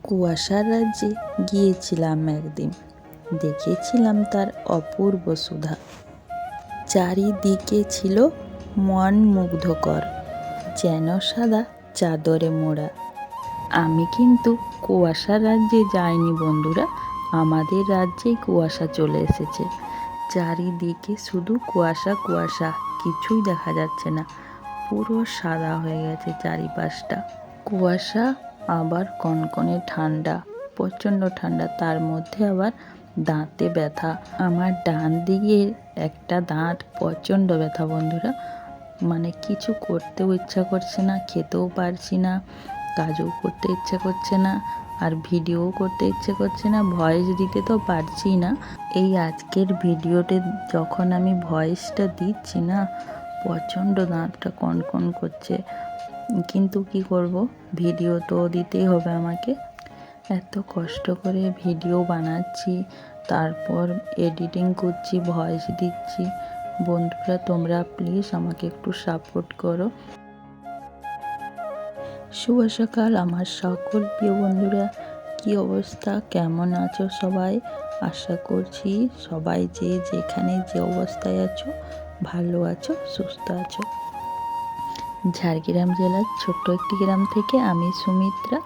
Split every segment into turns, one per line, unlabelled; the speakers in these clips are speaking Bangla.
কুয়াশার রাজ্যে গিয়েছিলাম একদিন, দেখেছিলাম তার অপূর্ব সুধা। চারিদিকে ছিল মন মুগ্ধকর, যেন সাদা চাদরে মোড়া। আমি কিন্তু কুয়াশার রাজ্যে যাইনি বন্ধুরা, আমাদের রাজ্যেই কুয়াশা চলে এসেছে। চারিদিকে শুধু কুয়াশা কুয়াশা, কিছুই দেখা যাচ্ছে না, পুরো সাদা হয়ে গেছে চারিপাশটা। কুয়াশা আবার কনকনে ঠান্ডা, প্রচণ্ড ঠান্ডা, তার মধ্যে আবার দাঁতে ব্যথা। আমার ডান দিকের একটা দাঁত প্রচণ্ড ব্যথা বন্ধুরা, মানে কিছু করতেও ইচ্ছা করছে না, খেতেও পারছি না, কাজও করতে ইচ্ছা করছে না, আর ভিডিও করতে ইচ্ছে করছে না, ভয়েস দিতে তো পারছি না। এই আজকের ভিডিওতে যখন আমি ভয়েসটা দিচ্ছি না, প্রচণ্ড দাঁতটা কনকন করছে, কিন্তু কি করব, ভিডিও তো দিতেই হবে আমাকে। এত কষ্ট করে ভিডিও বানাচ্ছি, তারপর এডিটিং করছি, ভয়েস দিচ্ছি। বন্ধুরা তোমরা প্লিজ আমাকে একটু সাপোর্ট করো। শুভ সকাল আমার সকল প্রিয় বন্ধুরা, কি অবস্থা, কেমন আছো সবাই? আশা করছি সবাই যে যেখানে যে অবস্থায় আছো ভালো আছো, সুস্থ আছো। ঝাড়গ্রাম জেলার ছোট্ট একটি গ্রাম থেকে আমি সুমিত্রা,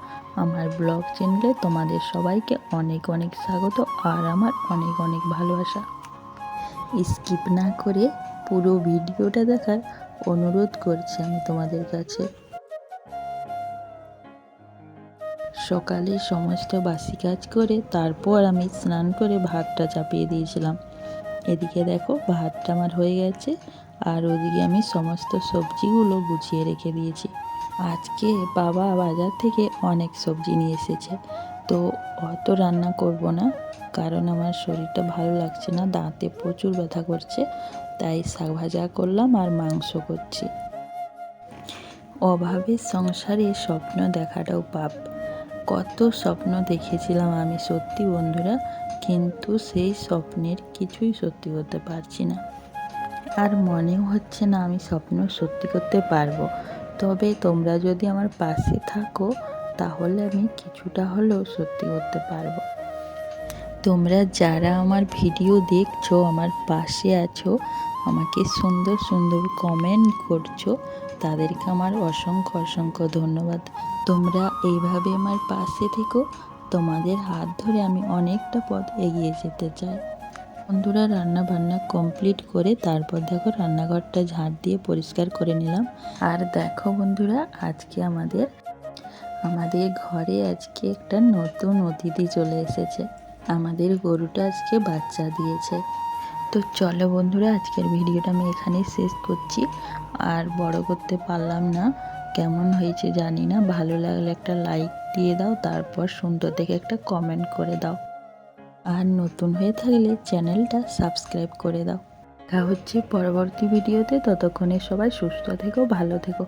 আমার ব্লগ চ্যানেলে তোমাদের সবাইকে অনেক অনেক স্বাগত আর আমার অনেক অনেক ভালোবাসা। স্কিপ না করে পুরো ভিডিওটা দেখার অনুরোধ করছি আমি তোমাদের কাছে। সকালে সমস্ত বাসি কাজ করে তারপর আমি স্নান করে ভাতটা চাপিয়ে দিয়েছিলাম। এদিকে দেখো ভাতটা আমার হয়ে গেছে, আর ওদিকে আমি সমস্ত সবজিগুলো গুছিয়ে রেখে দিয়েছি। আজকে বাবা বাজার থেকে অনেক সবজি নিয়ে এসেছে, তো অত রান্না করব না, কারণ আমার শরীরটা ভালো লাগছে না, দাঁতে প্রচুর ব্যথা করছে, তাই শাক ভাজা করলাম আর মাংস করছি। অভাবের সংসারে স্বপ্ন দেখাটাও পাপ। কত স্বপ্ন দেখেছিলাম আমি সত্যি বন্ধুরা, কিন্তু সেই স্বপ্নের কিছুই সত্যি করতে পারছি না, আর মনেও হচ্ছে না আমি স্বপ্ন সত্যি করতে পারবো। তবে তোমরা যদি আমার পাশে থাকো তাহলে আমি কিছুটা হলেও সত্যি করতে পারবো। তোমরা যারা আমার ভিডিও দেখছো, আমার পাশে আছো, আমাকে সুন্দর সুন্দর কমেন্ট করছো, তাদেরকে আমার অসংখ্য অসংখ্য ধন্যবাদ। তোমরা এইভাবে আমার পাশে থেকো, তোমাদের হাত ধরে আমি অনেকটা পথ এগিয়ে যেতে চাই। বন্ধুরা রান্না বান্না কমপ্লিট করে তারপর দেখো রান্নাঘরটা ঝাড় দিয়ে পরিষ্কার করে নিলাম। আর দেখো বন্ধুরা, আজকে আমাদের ঘরে আজকে একটা নতুন অতিথি চলে এসেছে। আমাদের গরুটা আজকে বাচ্চা দিয়েছে। তো চলো বন্ধুরা, আজকের ভিডিওটা আমি এখানেই শেষ করছি, আর বড় করতে পারলাম না। কেমন হয়েছে জানি না, ভালো লাগলে একটা লাইক দিয়ে দাও, তারপর সুন্দর দেখে একটা কমেন্ট করে দাও, আর নতুন হয়ে থাকলে চ্যানেলটা সাবস্ক্রাইব করে দাও। দেখা হচ্ছে পরবর্তী ভিডিওতে, ততক্ষণে সবাই সুস্থ থেকো, ভালো থেকো।